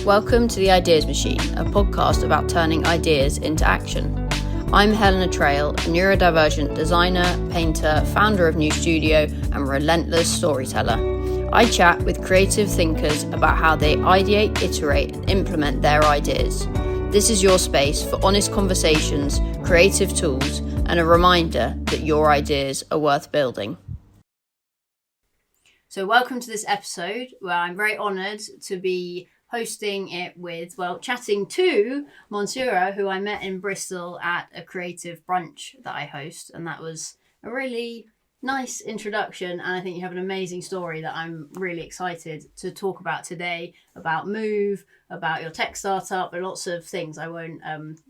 Welcome to The Ideas Machine, a podcast about turning ideas into action. I'm Helena Traill, a neurodivergent designer, painter, founder of New Studio, and relentless storyteller. I chat with creative thinkers about how they ideate, iterate, and implement their ideas. This is your space for honest conversations, creative tools, and a reminder that your ideas are worth building. So welcome to this episode where I'm very honoured to be hosting it with, chatting to Mansurah, who I met in Bristol at a creative brunch that I host. And that was a really nice introduction. And I think you have an amazing story that I'm really excited to talk about today, about Move, about your tech startup, and lots of things. I won't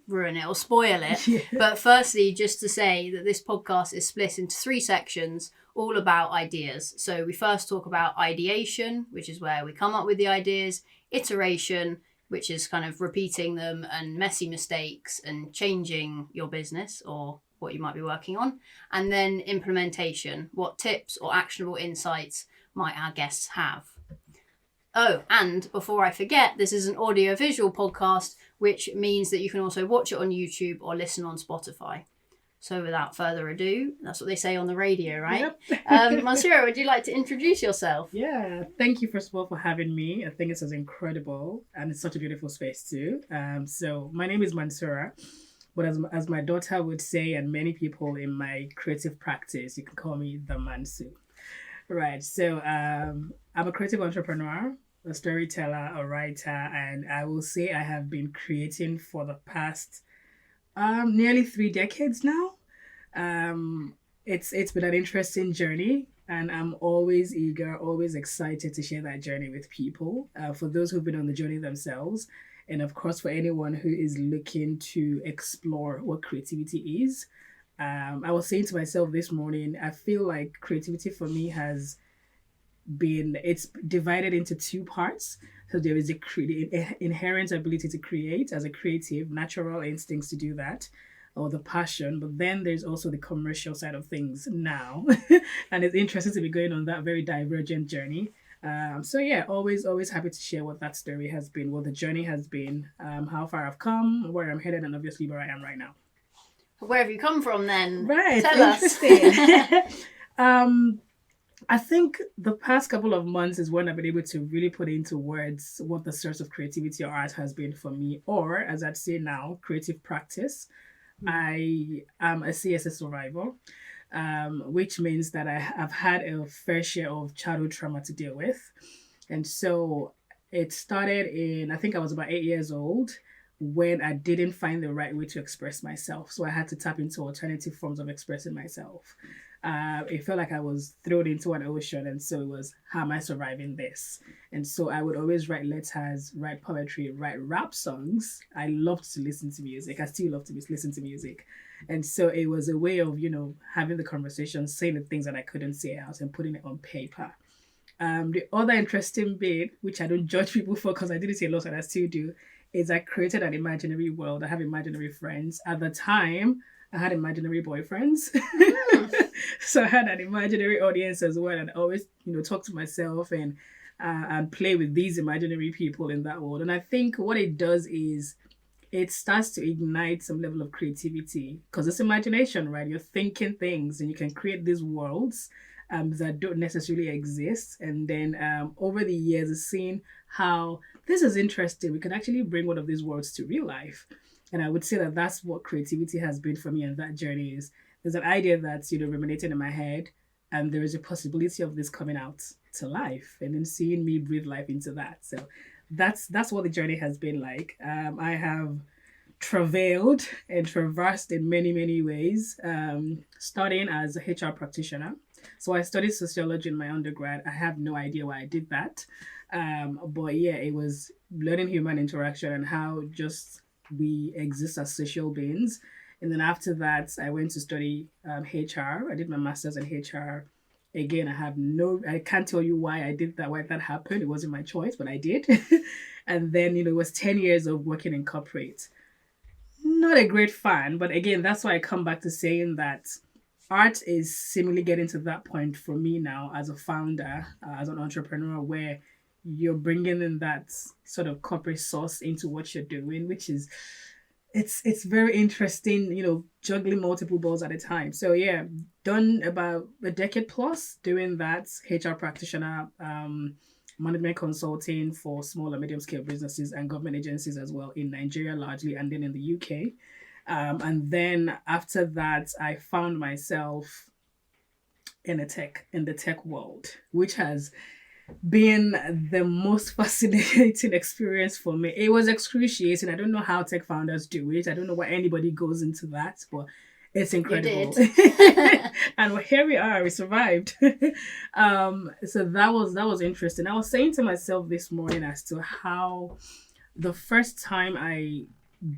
ruin it or spoil it. Yeah. But firstly, just to say that this podcast is split into 3 sections, all about ideas. So we first talk about ideation, which is where we come up with the ideas, iteration, which is kind of repeating them and messy mistakes and changing your business or what you might be working on, and then implementation, what tips or actionable insights might our guests have. Oh, and before I forget, this is an audio-visual podcast, which means that you can also watch it on YouTube or listen on Spotify. So without further ado, that's what they say on the radio, right? Yep. Mansurah, would you like to introduce yourself? Yeah, thank you first of all for having me. I think this is incredible and it's such a beautiful space too. So my name is Mansurah, but as my daughter would say, and many people in my creative practice, you can call me the Mansu. Right, so I'm a creative entrepreneur, a storyteller, a writer, and I will say I have been creating for the past nearly 3 decades now. It's been an interesting journey, and I'm always eager, always excited to share that journey with people, for those who've been on the journey themselves, and of course for anyone who is looking to explore what creativity is. I was saying to myself this morning, I feel like creativity for me it's divided into 2 parts. So there is the inherent ability to create as a creative, natural instincts to do that, or the passion. But then there's also the commercial side of things now. And it's interesting to be going on that very divergent journey. So yeah, always happy to share what that story has been, what the journey has been, how far I've come, where I'm headed, and obviously where I am right now. Where have you come from then? Right, Tell us. I think the past couple of months is when I've been able to really put into words what the source of creativity or art has been for me, or as I'd say now, creative practice. I am a CSS survivor, which means that I've had a fair share of childhood trauma to deal with. And so it started I think I was about 8 years old when I didn't find the right way to express myself. So I had to tap into alternative forms of expressing myself. It felt like I was thrown into an ocean, and so it was, how am I surviving this? And so I would always write letters, write poetry, write rap songs. I loved to listen to music. I still love to listen to music. And so it was a way of, having the conversation, saying the things that I couldn't say out and putting it on paper. The other interesting bit, which I don't judge people for because I didn't say a lot and I still do, is I created an imaginary world. I have imaginary friends. At the time, I had imaginary boyfriends. So I had an imaginary audience as well, and I always, talk to myself and play with these imaginary people in that world. And I think what it does is it starts to ignite some level of creativity, because it's imagination, right? You're thinking things and you can create these worlds that don't necessarily exist. And then over the years, I've seen how this is interesting. We can actually bring one of these worlds to real life. And I would say that that's what creativity has been for me, and that journey is, there's an idea that's, ruminating in my head, and there is a possibility of this coming out to life, and then seeing me breathe life into that. So that's what the journey has been like. I have travailed and traversed in many, many ways, starting as a HR practitioner. So I studied sociology in my undergrad. I have no idea why I did that. But yeah, it was learning human interaction and how just we exist as social beings. And then after that, I went to study HR. I did my master's in HR. Again, I can't tell you why I did that, why that happened. It wasn't my choice, but I did. And then, it was 10 years of working in corporate. Not a great fan, but again, that's why I come back to saying that art is seemingly getting to that point for me now as a founder, as an entrepreneur, where you're bringing in that sort of corporate sauce into what you're doing, which is it's very interesting, juggling multiple balls at a time. So yeah, done about a decade plus doing that, HR practitioner, management consulting for small and medium scale businesses and government agencies as well in Nigeria largely, and then in the UK. And then after that, I found myself in the tech world, which has been the most fascinating experience for me. It was excruciating. I don't know how tech founders do it. I don't know why anybody goes into that, but it's incredible. And well, here we are. We survived. So that was interesting. I was saying to myself this morning as to how the first time I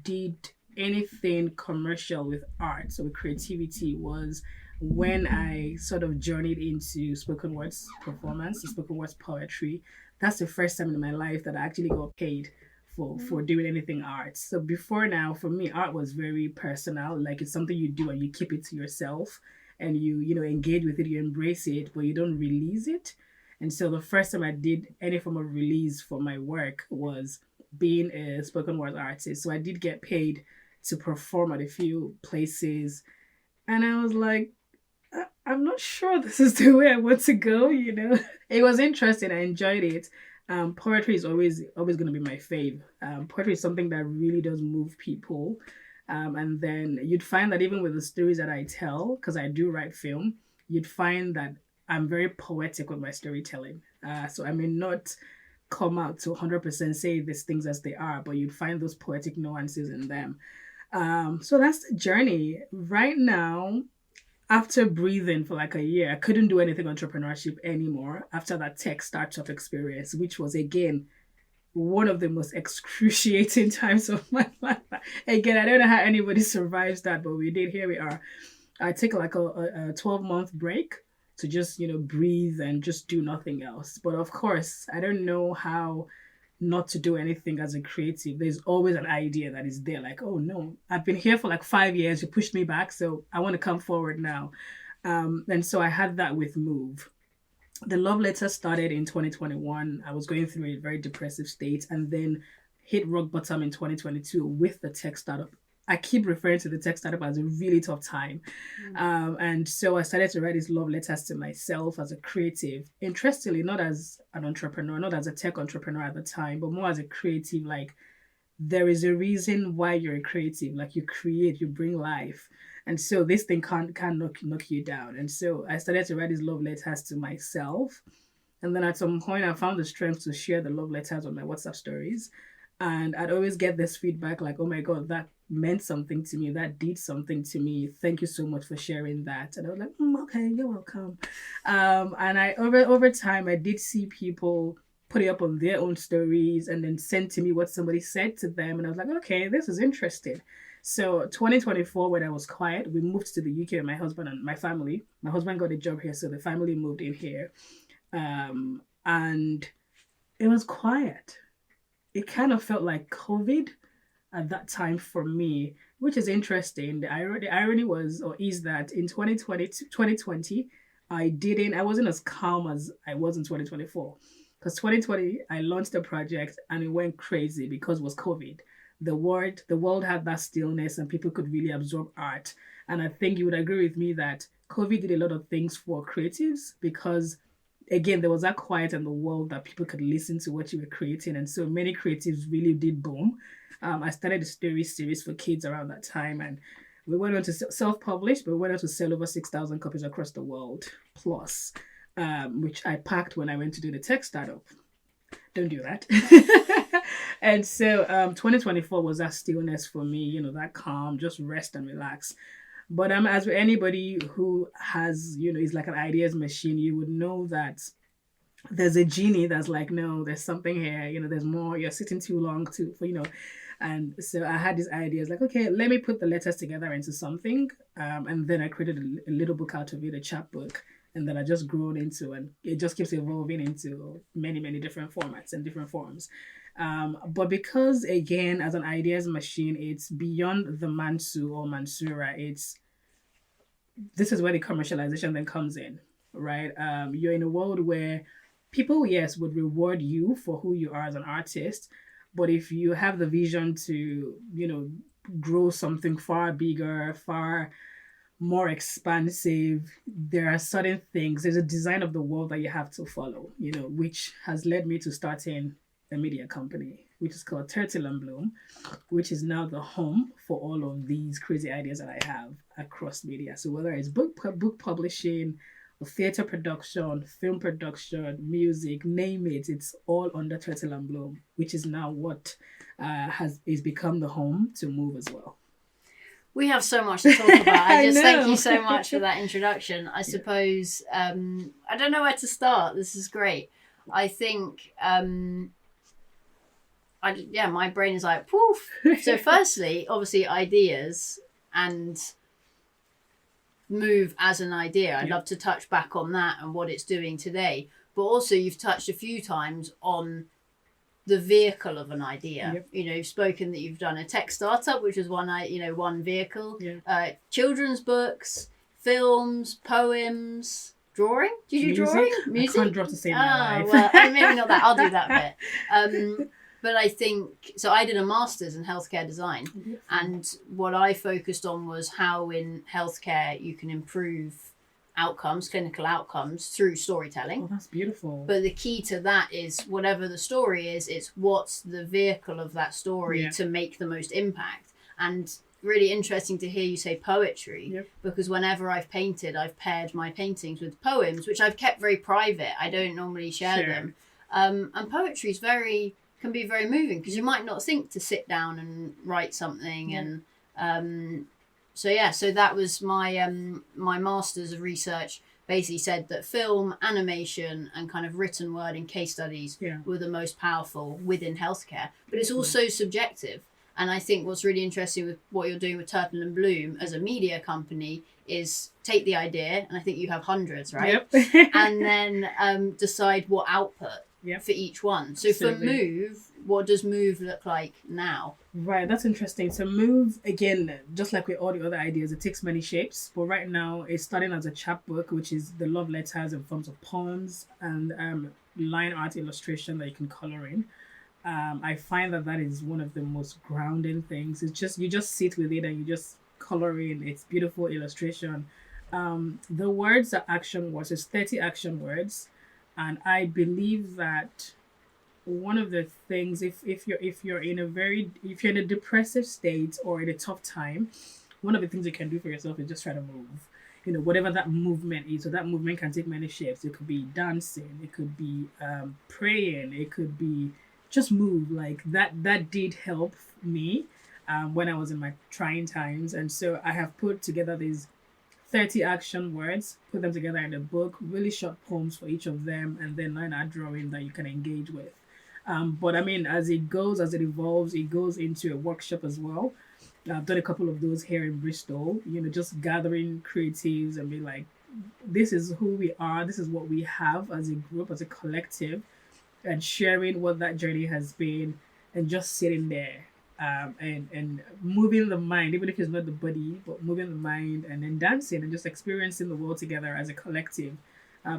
did anything commercial with art, so with creativity, was when I sort of journeyed into spoken words performance, spoken words poetry. That's the first time in my life that I actually got paid for doing anything art. So before now, for me, art was very personal. Like it's something you do and you keep it to yourself, and you engage with it, you embrace it, but you don't release it. And so the first time I did any form of release for my work was being a spoken word artist. So I did get paid to perform at a few places. And I was like, I'm not sure this is the way I want to go, It was interesting. I enjoyed it. Poetry is always going to be my fave. Poetry is something that really does move people. And then you'd find that even with the stories that I tell, because I do write film, you'd find that I'm very poetic with my storytelling. So I may not come out to 100% say these things as they are, but you'd find those poetic nuances in them. So that's the journey. Right now, after breathing for like a year, I couldn't do anything entrepreneurship anymore after that tech startup experience, which was again one of the most excruciating times of my life. Again, I don't know how anybody survives that, but we did. Here we are. I take like a 12-month break to just, breathe and just do nothing else. But of course, I don't know how not to do anything as a creative. There's always an idea that is there, like, oh no, I've been here for like 5 years, you pushed me back, so I want to come forward now. And so I had that with Move. The love letter started in 2021. I was going through a very depressive state, and then hit rock bottom in 2022 with the tech startup. I keep referring to the tech startup as a really tough time. And so I started to write these love letters to myself as a creative. Interestingly, not as an entrepreneur, not as a tech entrepreneur at the time, but more as a creative. Like, there is a reason why you're a creative. Like, you create, you bring life. And so this thing can't knock you down. And so I started to write these love letters to myself. And then at some point, I found the strength to share the love letters on my WhatsApp stories. And I'd always get this feedback like, oh my God, that meant something to me. That did something to me. Thank you so much for sharing that. And I was like, okay, you're welcome. And I over time, I did see people put it up on their own stories and then send to me what somebody said to them. And I was like, okay, this is interesting. So 2024, when I was quiet, we moved to the UK with my husband and my family. My husband got a job here, so the family moved in here. And it was quiet. It kind of felt like COVID at that time for me, which is interesting. The irony was, or is that in 2020, I wasn't as calm as I was in 2024. Because 2020, I launched a project and it went crazy because it was COVID. The world had that stillness and people could really absorb art. And I think you would agree with me that COVID did a lot of things for creatives because, again, there was that quiet in the world that people could listen to what you were creating. And so many creatives really did boom. I started a story series for kids around that time, and we went on to self-publish, but we went on to sell over 6,000 copies across the world plus, which I packed when I went to do the tech startup. Don't do that. And so 2024 was that stillness for me, that calm, just rest and relax. But as with anybody who has, is like an ideas machine, you would know that there's a genie that's like, no, there's something here, there's more, you're sitting too long and so I had these ideas like, okay, let me put the letters together into something. And then I created a little book out of it, a chatbook, and then I just grown into, and it just keeps evolving into many, many different formats and different forms. But because, again, as an ideas machine, it's beyond the Mansu or Mansurah. This is where the commercialization then comes in, right? You're in a world where people, yes, would reward you for who you are as an artist. But if you have the vision to, grow something far bigger, far more expansive, there are certain things, there's a design of the world that you have to follow, which has led me to starting a media company, which is called Turtle and Bloom, which is now the home for all of these crazy ideas that I have across media. So whether it's book publishing, or theater production, film production, music, name it, it's all under Turtle and Bloom, which is now what is become the home to Move as well. We have so much to talk about. I just thank you so much for that introduction. I suppose, I don't know where to start. This is great. I think, my brain is like, poof. So firstly, obviously ideas and Move as an idea. I'd love to touch back on that and what it's doing today. But also you've touched a few times on the vehicle of an idea. You've spoken that you've done a tech startup, which is one vehicle. Children's books, films, poems, drawing. Do you do drawing? Music? I can't draw to save my life. Well, maybe not that. I'll do that bit. But I think so. I did a master's in healthcare design, and what I focused on was how in healthcare you can improve clinical outcomes through storytelling. Oh, that's beautiful. But the key to that is whatever the story is, it's what's the vehicle of that story to make the most impact. And really interesting to hear you say poetry, because whenever I've painted, I've paired my paintings with poems, which I've kept very private. I don't normally share them. And poetry is can be very moving, because you might not think to sit down and write something. And so that was my my master's of research basically said that film, animation, and kind of written word and case studies were the most powerful within healthcare. But it's also subjective. And I think what's really interesting with what you're doing with Turtle and Bloom as a media company is take the idea, and I think you have hundreds, right? And then decide what output for each one. So Absolutely. For Move, what does Move look like now? Right, that's interesting. So Move, again, just like with all the other ideas, it takes many shapes. But right now, it's starting as a chapbook, which is the love letters in forms of poems and line art illustration that you can color in. I find that is one of the most grounding things. It's just, you just sit with it and you just color in. It's beautiful illustration. The words are action words. It's 30 action words. And I believe that one of the things, if you're in a depressive state or in a tough time, one of the things you can do for yourself is just try to move. Whatever that movement is. So that movement can take many shapes. It could be dancing. It could be praying. It could be just move. Like that did help me when I was in my trying times. And so I have put together these 30 action words, put them together in a book, really short poems for each of them, and then line art drawing that you can engage with. But I mean, as it evolves, it goes into a workshop as well. I've done a couple of those here in Bristol, just gathering creatives and be like, this is who we are, this is what we have as a group, as a collective, and sharing what that journey has been, and just sitting there and moving the mind, even if it's not the body, but moving the mind, and then dancing and just experiencing the world together as a collective,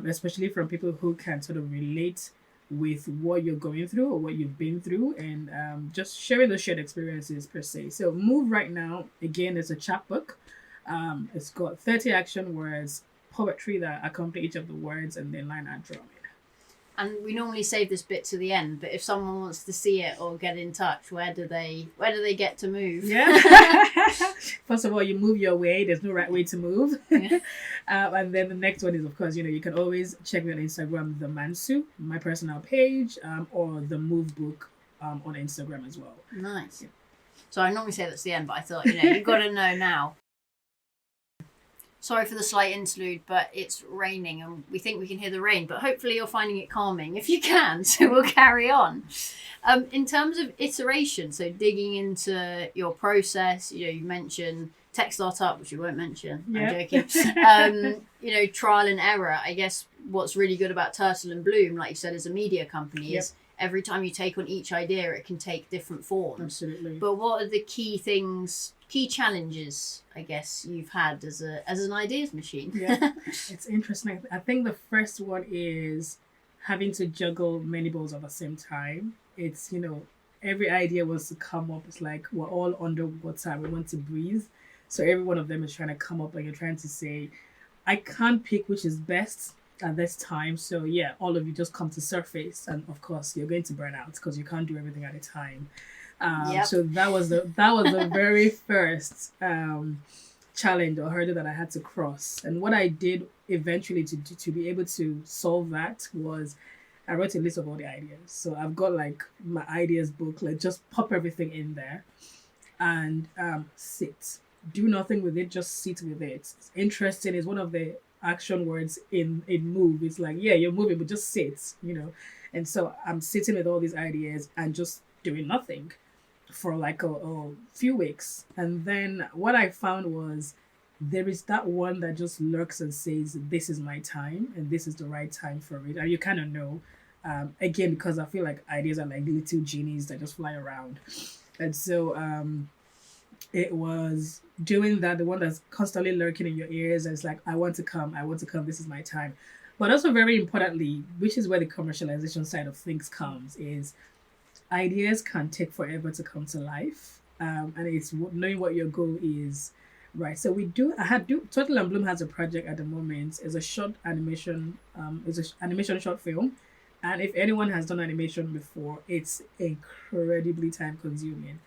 especially from people who can sort of relate with what you're going through or what you've been through, and just sharing those shared experiences per se. So Move right now, again, is a chapbook. It's got 30 action words, poetry that accompany each of the words, and then line art drawing. And we normally save this bit to the end, but if someone wants to see it or get in touch, where do they get to move? First of all, you move your way. There's no right way to move. And then the next one is, of course, you can always check me on Instagram, the Mansu, my personal page, or the Move book on Instagram as well. Nice. So I normally say that's the end, but I thought, you've got to know now. Sorry for the slight interlude, but it's raining and we think we can hear the rain, but hopefully you're finding it calming if you can, so we'll carry on. In terms of iteration, so digging into your process, you mentioned tech startup, which you won't mention, I'm joking. Trial and error. I guess what's really good about Turtle and Bloom, like you said, as a media company, is every time you take on each idea, it can take different forms. Absolutely. But what are the key challenges, I guess, you've had as an ideas machine? It's interesting. I think the first one is having to juggle many balls at the same time. It's, every idea wants to come up. It's like we're all underwater. We want to breathe. So every one of them is trying to come up, and you're trying to say, I can't pick which is best at this time. So yeah, all of you just come to surface, and of course you're going to burn out because you can't do everything at a time. So that was the very first challenge or hurdle that I had to cross. And what I did eventually to be able to solve that was I wrote a list of all the ideas. So I've got like my ideas booklet, just pop everything in there and sit. Do nothing with it, just sit with it. It's interesting. It's one of the action words in move. It's like, yeah, you're moving, but just sit, And so I'm sitting with all these ideas and just doing nothing for like a few weeks. And then what I found was there is that one that just lurks and says, this is my time and this is the right time for it. And you kind of know, again, because I feel like ideas are like little genies that just fly around. And so it was doing that, the one that's constantly lurking in your ears. And it's like, I want to come, this is my time. But also very importantly, which is where the commercialization side of things comes, is ideas can take forever to come to life. And it's knowing what your goal is. Right. So Turtle and Bloom has a project at the moment. It's a short animation, it's an animation short film. And if anyone has done animation before, it's incredibly time consuming.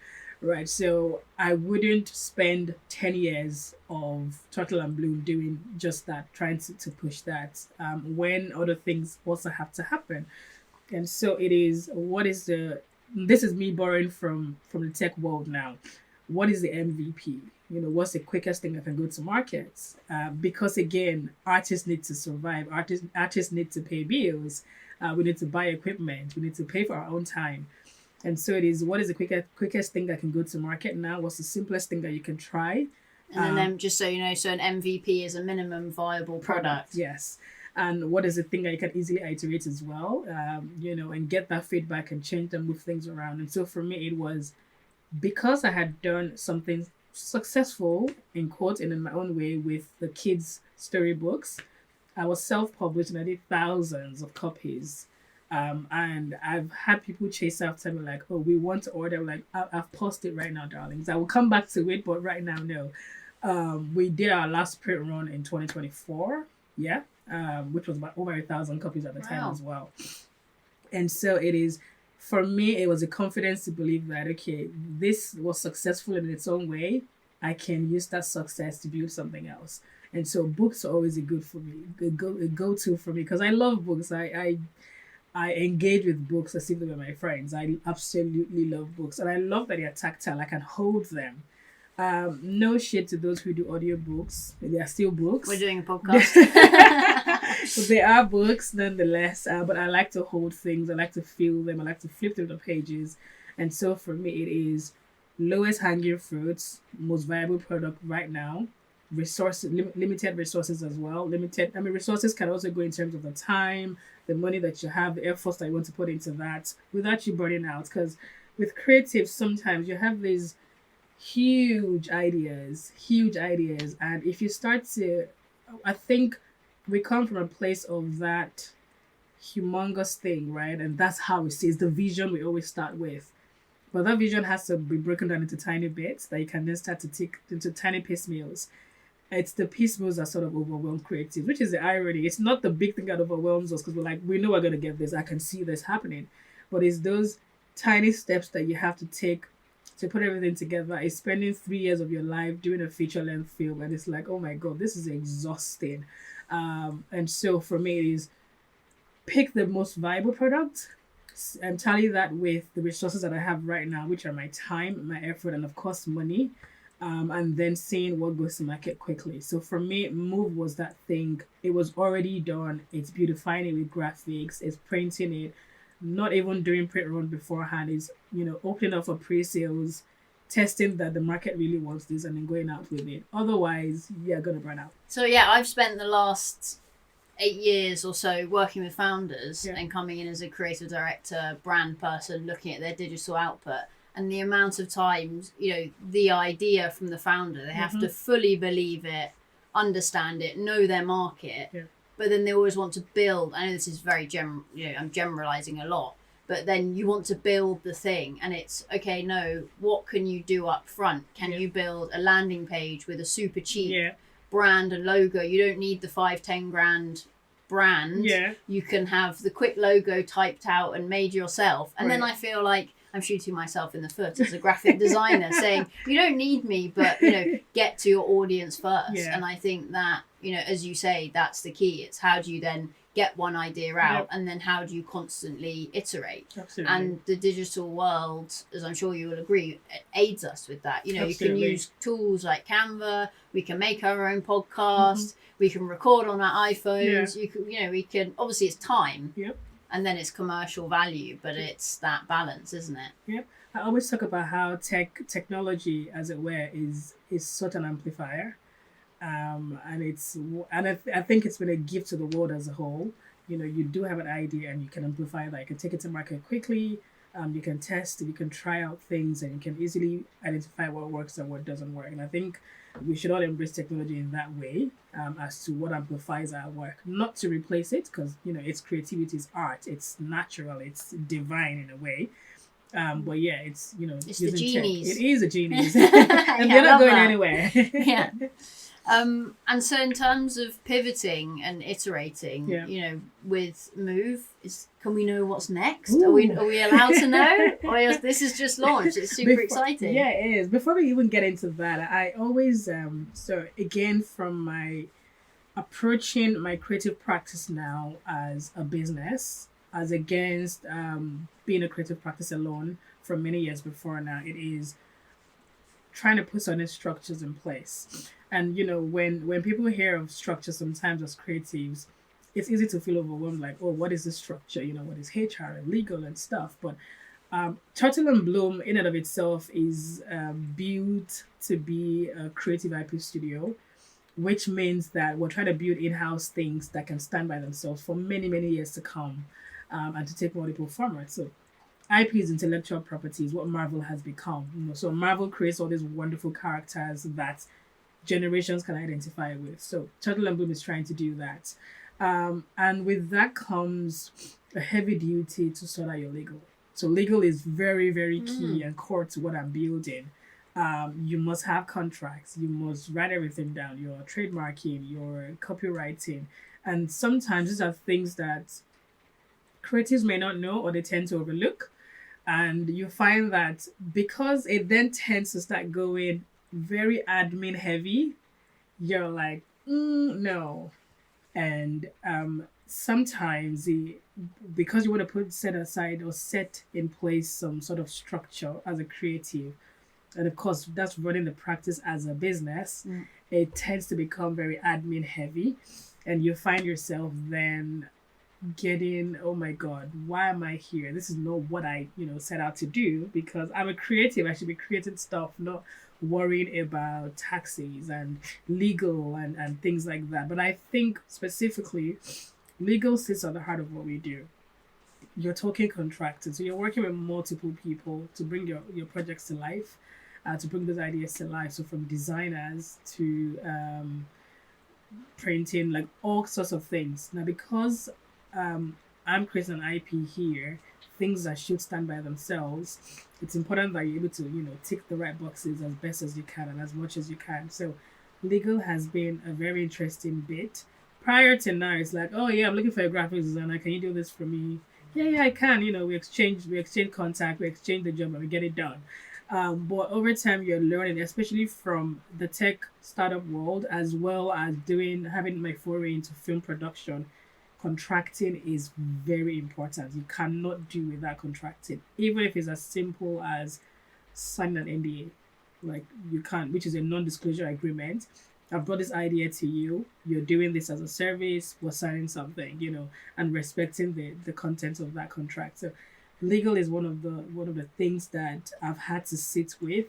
Right. So I wouldn't spend 10 years of Turtle and Bloom doing just that, trying to push that, when other things also have to happen. And so it is, this is me borrowing from the tech world now. What is the MVP? What's the quickest thing that can go to market? Because again, artists need to survive. Artists need to pay bills. We need to buy equipment. We need to pay for our own time. And so it is, what is the quickest thing that can go to market now? What's the simplest thing that you can try? And then just so you know, so an MVP is a minimum viable product. Yes. And what is the thing that you can easily iterate as well, and get that feedback and change and move things around. And so for me, it was because I had done something successful, in quotes, and in my own way with the kids' storybooks. I was self-published and I did thousands of copies. And I've had people chase after me like, oh, we want to order. Like, I've paused it right now, darlings. I will come back to it, but right now, no. We did our last print run in 2024. Yeah. Which was about over 1,000 copies at the time as well. And so it is, for me, it was a confidence to believe that, okay, this was successful in its own way. I can use that success to build something else. And so books are always a go-to for me because I love books. I engage with books as if they were my friends. I absolutely love books. And I love that they are tactile. I can hold them. No shade to those who do audiobooks. They are still books. We're doing a podcast. So they are books nonetheless. But I like to hold things. I like to feel them. I like to flip through the pages. And so for me, it is lowest hanging fruits, most viable product right now. Limited resources as well. Resources can also go in terms of the time, the money that you have, the efforts that you want to put into that without you burning out. Because with creatives, sometimes you have these huge ideas. And if you start to, I think we come from a place of that humongous thing, right? And that's how we see it's the vision we always start with. But that vision has to be broken down into tiny bits that you can then start to take into tiny piecemeals. It's the piecemeals that sort of overwhelm creatives, which is the irony. It's not the big thing that overwhelms us because we're like, we know we're going to get this. I can see this happening. But it's those tiny steps that you have to take to put everything together. It's spending 3 years of your life doing a feature-length film. And it's like, oh my God, this is exhausting. And so for me, it is pick the most viable product and tally that with the resources that I have right now, which are my time, my effort, and of course, money. And then seeing what goes to market quickly. So for me, Move was that thing. It was already done. It's beautifying it with graphics. It's printing it. Not even doing print run beforehand. It's, opening up for pre-sales, testing that the market really wants this, and then going out with it. Otherwise, you're going to burn out. So yeah, I've spent the last 8 years or so working with founders and coming in as a creative director, brand person, looking at their digital output. And the amount of times, the idea from the founder, they have to fully believe it, understand it, know their market but then they always want to build. I know this is very I'm generalizing a lot, but then you want to build the thing, and it's okay. No, what can you do up front? Can you build a landing page with a super cheap brand and logo? You don't need the 5-10 grand brand. You can have the quick logo typed out and made yourself, and then I feel like I'm shooting myself in the foot as a graphic designer, saying you don't need me, but get to your audience first. And I think that as you say, that's the key. It's how do you then get one idea out, and then how do you constantly iterate? Absolutely. And the digital world, as I'm sure you will agree, aids us with that. You can use tools like Canva. We can make our own podcast. We can record on our iPhones. We can obviously it's time. And then it's commercial value, but it's that balance, isn't it? I always talk about how technology, as it were, is such an amplifier. And I think it's been a gift to the world as a whole. You do have an idea and you can amplify that. You can take it to market quickly. You can test, you can try out things, and you can easily identify what works and what doesn't work. And I think we should all embrace technology in that way, as to what amplifies our work, not to replace it, because it's creativity, it's art, it's natural, it's divine in a way. But it's it's the genies. It is a genius, and they're not going anywhere. And so in terms of pivoting and iterating, with Move, can we know what's next? Are we allowed to know? Or this is just launched? It's super exciting. Yeah, it is. Before we even get into that, I always so again, from my approaching my creative practice now as a business, as against being a creative practice alone from many years before now, it is trying to put certain structures in place. And when people hear of structure sometimes as creatives, it's easy to feel overwhelmed, like, oh, what is the structure? What is HR and legal and stuff? But Turtle and Bloom in and of itself is built to be a creative IP studio, which means that we're trying to build in-house things that can stand by themselves for many, many years to come, and to take multiple formats. So IP is intellectual property, is what Marvel has become. So Marvel creates all these wonderful characters that generations can identify with. So Turtle and Bloom is trying to do that. And with that comes a heavy duty to sort out your legal. So legal is very, very key and core to what I'm building. You must have contracts. You must write everything down. Your trademarking, your copywriting. And sometimes these are things that creatives may not know, or they tend to overlook. And you find that because it then tends to start going very admin heavy, you're like, no. And sometimes because you want to set in place some sort of structure as a creative, and of course that's running the practice as a business, it tends to become very admin heavy, and you find yourself then getting, oh my god, why am I here? This is not what I set out to do, because I'm a creative. I should be creating stuff, not worrying about taxes and legal and things like that. But I think specifically legal sits at the heart of what we do. You're talking contracting, so you're working with multiple people to bring your projects to life, to bring those ideas to life. So from designers to printing, like all sorts of things. Now because I'm creating an IP here, things that should stand by themselves, it's important that you're able to tick the right boxes as best as you can and as much as you can. So legal has been a very interesting bit. Prior to now, it's like, oh yeah, I'm looking for a graphic designer, can you do this for me? Yeah, I can. We exchange contact, we exchange the job, and we get it done. But over time, you're learning, especially from the tech startup world, as well as having my foray into film production. Contracting is very important. You cannot do without contracting, even if it's as simple as signing an NDA. Like you can't, which is a non-disclosure agreement. I've brought this idea to you. You're doing this as a service. We're signing something, and respecting the content of that contract. So, legal is one of the things that I've had to sit with.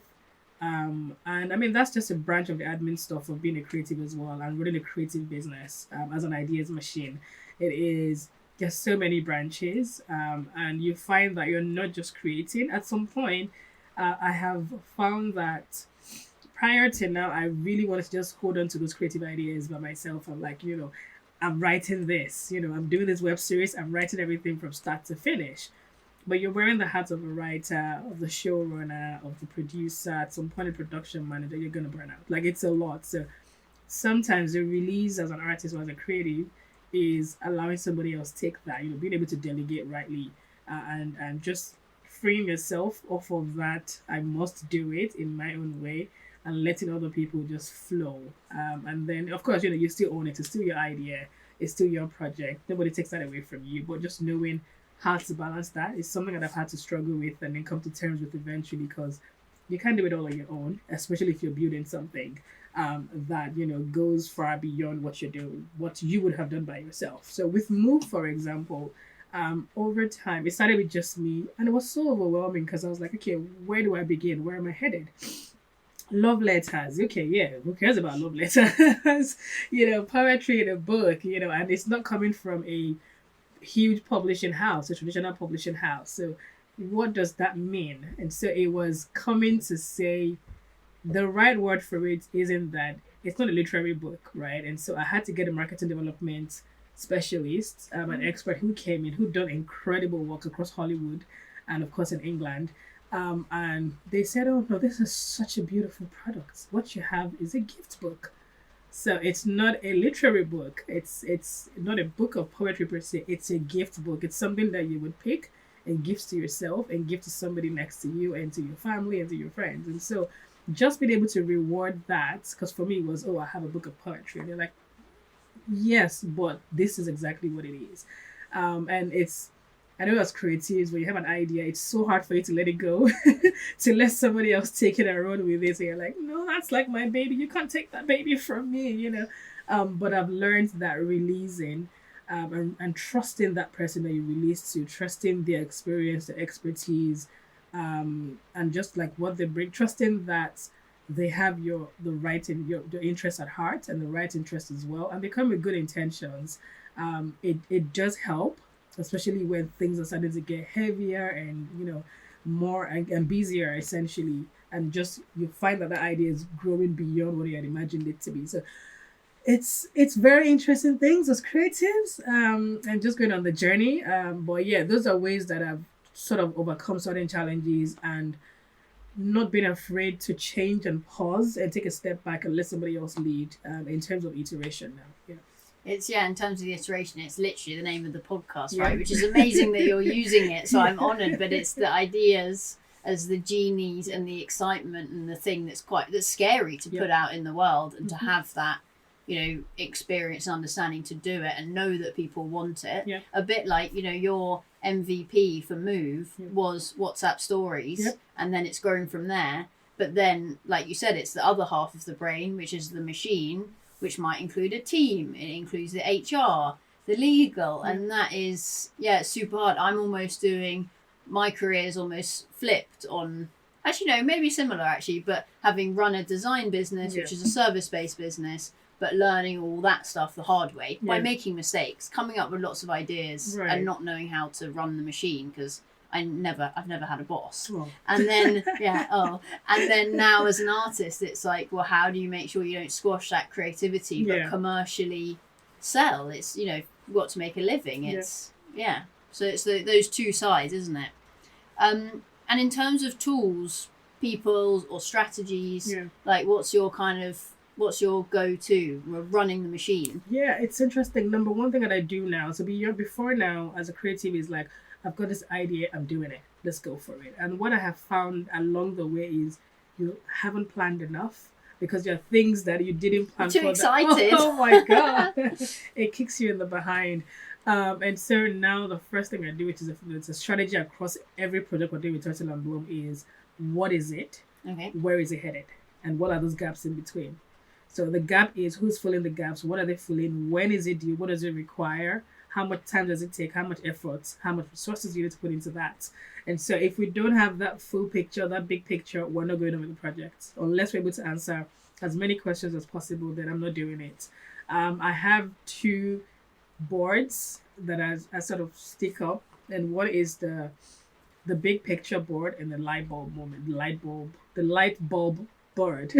And I mean that's just a branch of the admin stuff of being a creative as well, and running a creative business as an ideas machine. It is just so many branches, and you find that you're not just creating. At some point, I have found that prior to now, I really wanted to just hold on to those creative ideas by myself. I'm like, I'm writing this, I'm doing this web series, I'm writing everything from start to finish. But you're wearing the hat of a writer, of the showrunner, of the producer, at some point a production manager, you're going to burn out. Like, it's a lot. So sometimes the release as an artist or as a creative is allowing somebody else take that, being able to delegate rightly, and just freeing yourself off of that, I must do it in my own way, and letting other people just flow. And then, of course, you still own it. It's still your idea. It's still your project. Nobody takes that away from you. But just knowing how to balance that is something that I've had to struggle with and then come to terms with eventually, because you can't do it all on your own, especially if you're building something that goes far beyond what you're doing, what you would have done by yourself. So with Move, for example, over time it started with just me, and it was so overwhelming because I was like, okay, where do I begin? Where am I headed? Love letters, okay, yeah, who cares about love letters? Poetry in a book, and it's not coming from a huge publishing house, a traditional publishing house. So what does that mean? And so it was coming to say the right word for it isn't that it's not a literary book, right? And so I had to get a marketing development specialist, an expert who came in, who done incredible work across Hollywood and of course in England. And they said, oh no, this is such a beautiful product. What you have is a gift book. So it's not a literary book. It's not a book of poetry per se. It's a gift book. It's something that you would pick and give to yourself and give to somebody next to you and to your family and to your friends. And so just being able to reward that, because for me it was, oh, I have a book of poetry. And they're like, yes, but this is exactly what it is. And I know as creatives, when you have an idea, it's so hard for you to let it go, to let somebody else take it and run with it. So you're like, no, that's like my baby. You can't take that baby from me, But I've learned that releasing and trusting that person that you release to, trusting their experience, their expertise, and just like what they bring, trusting that they have your interest at heart and the right interest as well, and they come with good intentions. It does help, especially when things are starting to get heavier and more and busier essentially, and just you find that the idea is growing beyond what you had imagined it to be. So it's very interesting things as creatives, and just going on the journey. But yeah, those are ways that I've sort of overcome certain challenges and not being afraid to change and pause and take a step back and let somebody else lead, in terms of iteration now. Yeah. It's in terms of the iteration, it's literally the name of the podcast, right? Which is amazing that you're using it. So I'm honoured, but it's the ideas as the genies and the excitement and the thing that's scary to put out in the world, and to have that, experience and understanding to do it and know that people want it. Yeah. A bit like, your MVP for Move was WhatsApp stories, and then it's grown from there. But then, like you said, it's the other half of the brain, which is the machine, which might include a team. It includes the HR, the legal, and that is, it's super hard. I'm almost doing, my career is almost flipped on, actually no, maybe similar actually, but having run a design business, which is a service-based business, but learning all that stuff the hard way by making mistakes, coming up with lots of ideas and not knowing how to run the machine, because I've never had a boss. Oh. And then, and then now as an artist, it's like, well, how do you make sure you don't squash that creativity, but commercially sell? It's, you've got to make a living. It's, so it's those two sides, isn't it? And in terms of tools, people or strategies, like what's your go-to? We're running the machine. Yeah, it's interesting. Number one thing that I do now, so before now as a creative, is like, I've got this idea, I'm doing it. Let's go for it. And what I have found along the way is you haven't planned enough, because there are things that you didn't plan for. Too excited. Oh my God. It kicks you in the behind. And so now the first thing I do, which is it's a strategy across every project we're doing with Turtle and Bloom, is what is it? Okay. Where is it headed? And what are those gaps in between? So the gap is who's filling the gaps, what are they filling, when is it due, what does it require, how much time does it take, how much effort, how much resources you need to put into that. And so if we don't have that full picture, that big picture, we're not going on with the project. Unless we're able to answer as many questions as possible, then I'm not doing it. I have 2 boards that I sort of stick up, and one is the big picture board and the light bulb board.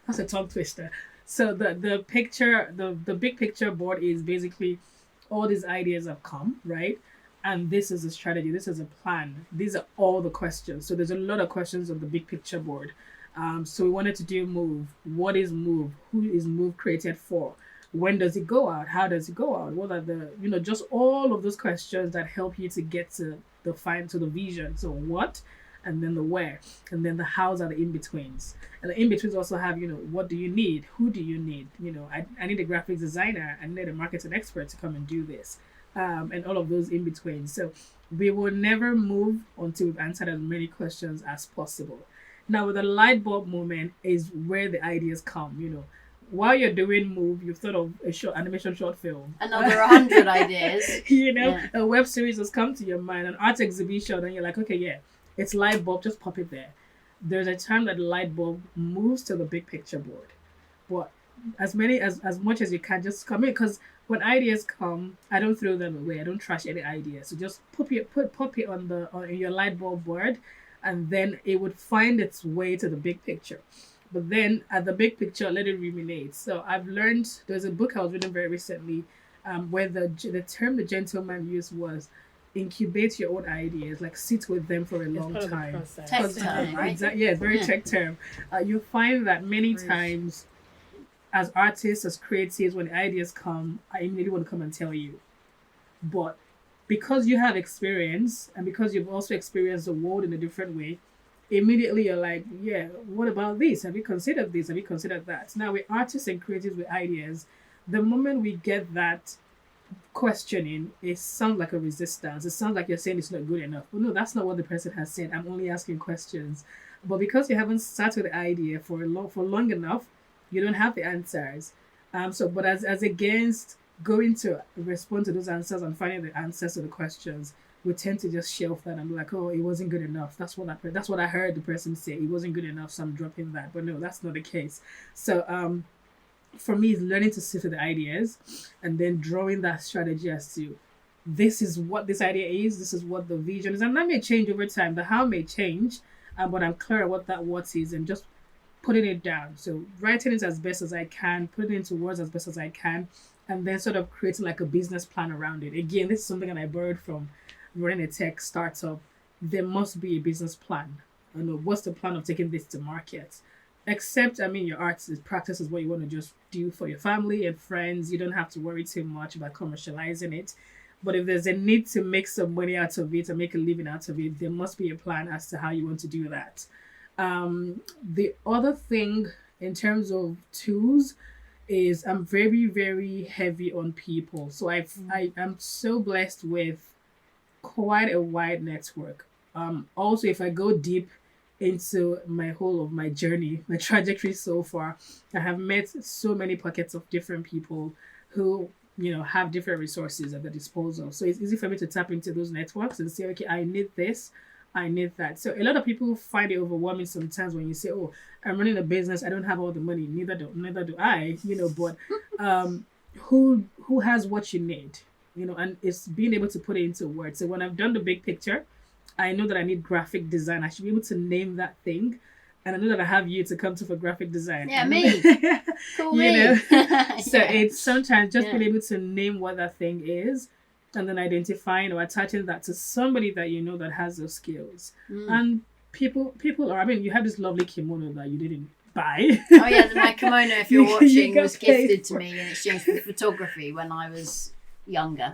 That's a tongue twister. So the picture, the big picture board is basically all these ideas have come, right? And this is a strategy, this is a plan. These are all the questions. So there's a lot of questions on the big picture board. So we wanted to do move. What is move? Who is move created for? When does it go out? How does it go out? What are the, just all of those questions that help you to get to the vision. So what, and then the where, and then the hows are the in-betweens. And the in-betweens also have, what do you need? Who do you need? I need a graphics designer. I need a marketing expert to come and do this. And all of those in-betweens. So we will never move until we've answered as many questions as possible. Now, with the light bulb moment is where the ideas come, While you're doing move, you've thought of a short animation short film. Another 100 ideas. A web series has come to your mind, an art exhibition, and you're like, okay, yeah, it's light bulb, just pop it there. There's a time that the light bulb moves to the big picture board. But as much as you can, just come in, because when ideas come, I don't throw them away. I don't trash any ideas. So just pop it on your light bulb board, and then it would find its way to the big picture. But then at the big picture, let it ruminate. So I've learned, there's a book I was reading very recently, where the term the gentleman used was incubate your own ideas, like sit with them for a long time. Tech term, right? Exactly. Yeah, very tech term. You find that many times as artists, as creatives, when ideas come, I immediately want to come and tell you. But because you have experience, and because you've also experienced the world in a different way, immediately you're like, yeah, what about this? Have you considered this? Have you considered that? Now, with artists and creatives with ideas, the moment we get that questioning, it sounds like a resistance. It sounds like you're saying it's not good enough. But no, that's not what the person has said. I'm only asking questions. But because you haven't started the idea for long enough, you don't have the answers. But as against going to respond to those answers and finding the answers to the questions, we tend to just shelf that and be like, oh, it wasn't good enough. That's what I heard the person say. It wasn't good enough, so I'm dropping that. But no, that's not the case. So for me, it's learning to sit with the ideas and then drawing that strategy as to this is what this idea is, this is what the vision is. And that may change over time. The how may change, but I'm clear what that what is, and just putting it down. So writing it as best as I can, putting it into words as best as I can, and then sort of creating like a business plan around it. Again, this is something that I borrowed from running a tech startup. There must be a business plan. What's the plan of taking this to market? Except, your arts practice is what you want to just do for your family and friends. You don't have to worry too much about commercializing it. But if there's a need to make some money out of it and make a living out of it, there must be a plan as to how you want to do that. The other thing in terms of tools is I'm very, very heavy on people. So I'm so blessed with quite a wide network. Also, if I go deep into my journey, my trajectory so far, I have met so many pockets of different people who have different resources at their disposal. So it's easy for me to tap into those networks and say, okay, I need this, I need that. So a lot of people find it overwhelming sometimes when you say, oh, I'm running a business, I don't have all the money, neither do I, but who has what you need, and it's being able to put it into words. So when I've done the big picture, I know that I need graphic design. I should be able to name that thing. And I know that I have you to come to for graphic design. Yeah, me. Cool me. So it's sometimes just being able to name what that thing is, and then identifying or attaching that to somebody that that has those skills. And people are, you have this lovely kimono that you didn't buy. Oh yeah, my kimono, if you're watching, was gifted to me in exchange for photography when I was younger.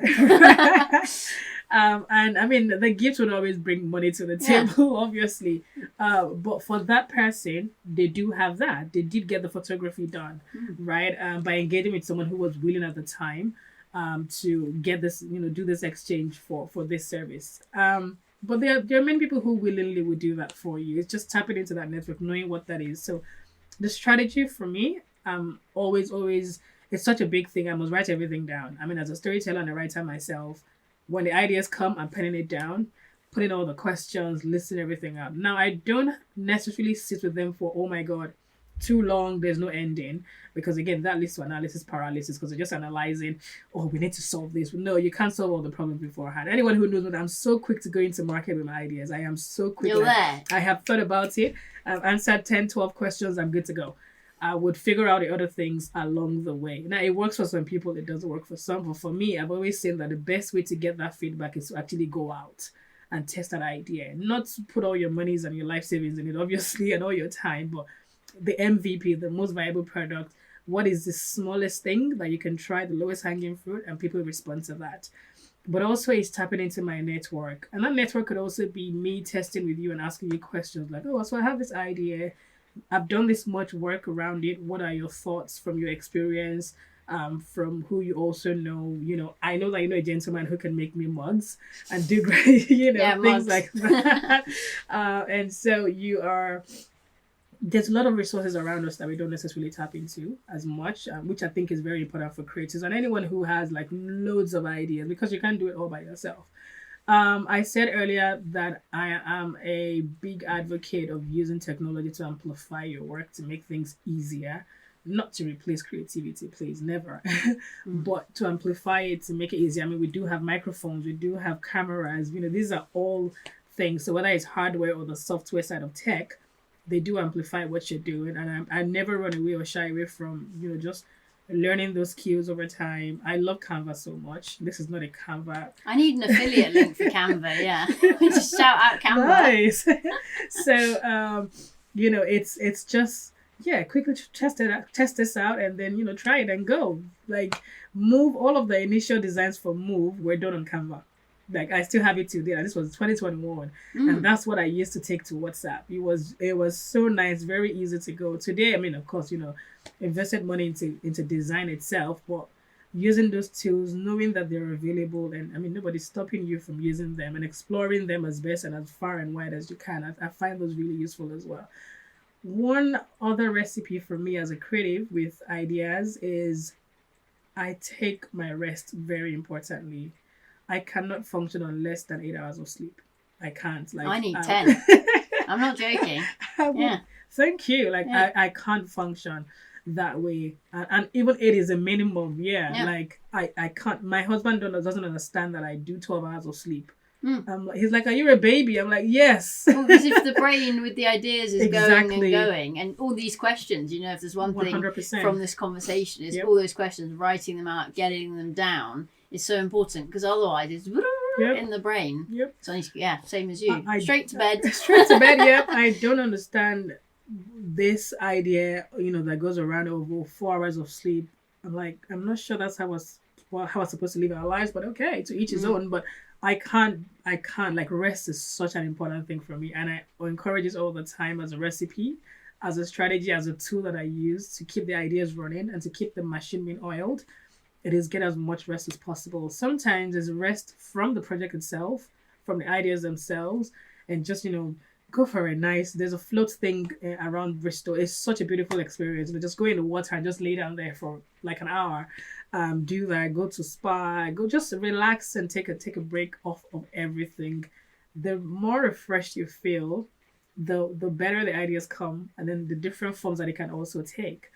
And the gift would always bring money to the table, obviously. But for that person, they do have that. They did get the photography done, right? By engaging with someone who was willing at the time to get this, do this exchange for this service. But there are many people who willingly would do that for you. It's just tapping into that network, knowing what that is. So the strategy for me, always, it's such a big thing. I must write everything down. As a storyteller and a writer myself, when the ideas come, I'm penning it down, putting all the questions, listing everything out. Now, I don't necessarily sit with them for, oh my God, too long, there's no ending. Because again, that leads to analysis paralysis, because they're just analyzing, oh, we need to solve this. No, you can't solve all the problems beforehand. Anyone who knows me, I'm so quick to go into market with my ideas. I am so quick. You're there. I have thought about it. I've answered 10, 12 questions. I'm good to go. I would figure out the other things along the way. Now, it works for some people, it doesn't work for some. But for me, I've always seen that the best way to get that feedback is to actually go out and test that idea. Not to put all your monies and your life savings in it, obviously, and all your time, but the MVP, the most viable product. What is the smallest thing that you can try, the lowest hanging fruit, and people respond to that? But also it's tapping into my network. And that network could also be me testing with you and asking you questions like, oh, so I have this idea. I've done this much work around it. What are your thoughts from your experience? From who you also know, I know that you know a gentleman who can make me mugs and do great, things mugs. like that. And so there's a lot of resources around us that we don't necessarily tap into as much, which I think is very important for creators and anyone who has like loads of ideas, because you can't do it all by yourself. I said earlier that I am a big advocate of using technology to amplify your work, to make things easier, not to replace creativity, please, never, but to amplify it, to make it easier. I mean, we do have microphones, we do have cameras, these are all things. So whether it's hardware or the software side of tech, they do amplify what you're doing. And I never run away or shy away from, just learning those skills over time. I love Canva so much. This is not a Canva. I need an affiliate link for Canva, yeah. Just shout out Canva. Nice. So, it's just, quickly test this out and then, try it and go. Like, Move, all of the initial designs for Move were done on Canva. Like, I still have it today. This was 2021. And that's what I used to take to WhatsApp. It was so nice, very easy to go. Today, I mean, of course, invested money into design itself, but using those tools, knowing that they're available, and I mean, nobody's stopping you from using them and exploring them as best and as far and wide as you can. I find those really useful as well. One other recipe for me as a creative with ideas is I take my rest very importantly. I cannot function on less than 8 hours of sleep. I can't. I need 10. I'm not joking. Yeah. Thank you. I can't function that way. And even 8 is a minimum. Yeah. Like, I can't. My husband doesn't understand that I do 12 hours of sleep. He's like, are you a baby? I'm like, yes. Well, because if the brain with the ideas is going and going, and all these questions, if there's one thing 100%. From this conversation is all those questions, writing them out, getting them down is so important, because otherwise it's in the brain. Yep. So same as you. Straight to bed. Straight to bed, yep. I don't understand this idea, that goes around over 4 hours of sleep. I'm not sure that's how we're supposed to live our lives, but okay, to each his own. But I can't, like, rest is such an important thing for me. And I encourage it all the time as a recipe, as a strategy, as a tool that I use to keep the ideas running and to keep the machine being oiled. It is get as much rest as possible. Sometimes there's rest from the project itself, from the ideas themselves, and just, go for a there's a float thing around Bristol. It's such a beautiful experience. Just go in the water and just lay down there for like an hour. Do that, go to spa, go just relax and take a break off of everything. The more refreshed you feel, the better the ideas come, and then the different forms that it can also take.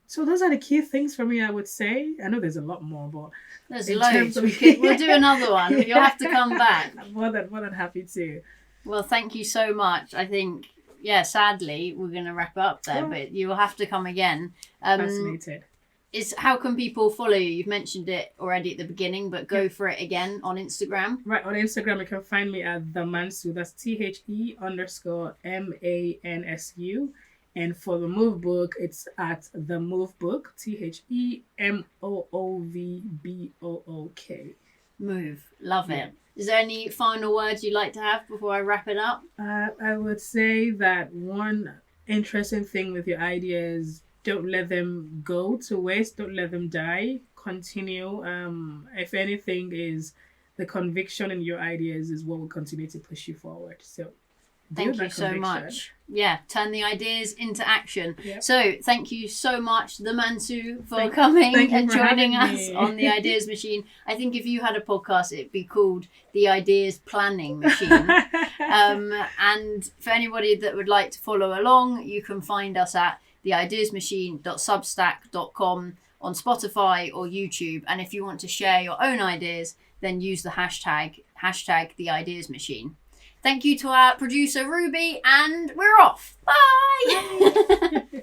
So those are the key things for me, I would say. I know there's a lot more, but there's loads. We'll do another one. You'll have to come back. More than happy to. Well, thank you so much. I think, sadly, we're going to wrap up there, but you will have to come again. Fascinated. How can people follow you? You've mentioned it already at the beginning, but go for it again on Instagram. Right, on Instagram, you can find me at the Mansu. That's THE_MANSU. And for the Move Book, it's at the Move Book, THEMOOVBOOK. Move. Love it. Is there any final words you'd like to have before I wrap it up? I would say that one interesting thing with your ideas, don't let them go to waste. Don't let them die. Continue. If anything, is the conviction in your ideas is what will continue to push you forward. So thank you so much. Turn the ideas into action. Yep. So thank you so much, the Mansu, for coming and joining us on the Ideas Machine. I think if you had a podcast, it'd be called the Ideas Planning Machine. And for anybody that would like to follow along, you can find us at theideasmachine.substack.com on Spotify or YouTube. And if you want to share your own ideas, then use the hashtag the Ideas Machine. Thank you to our producer Ruby, and we're off. Bye.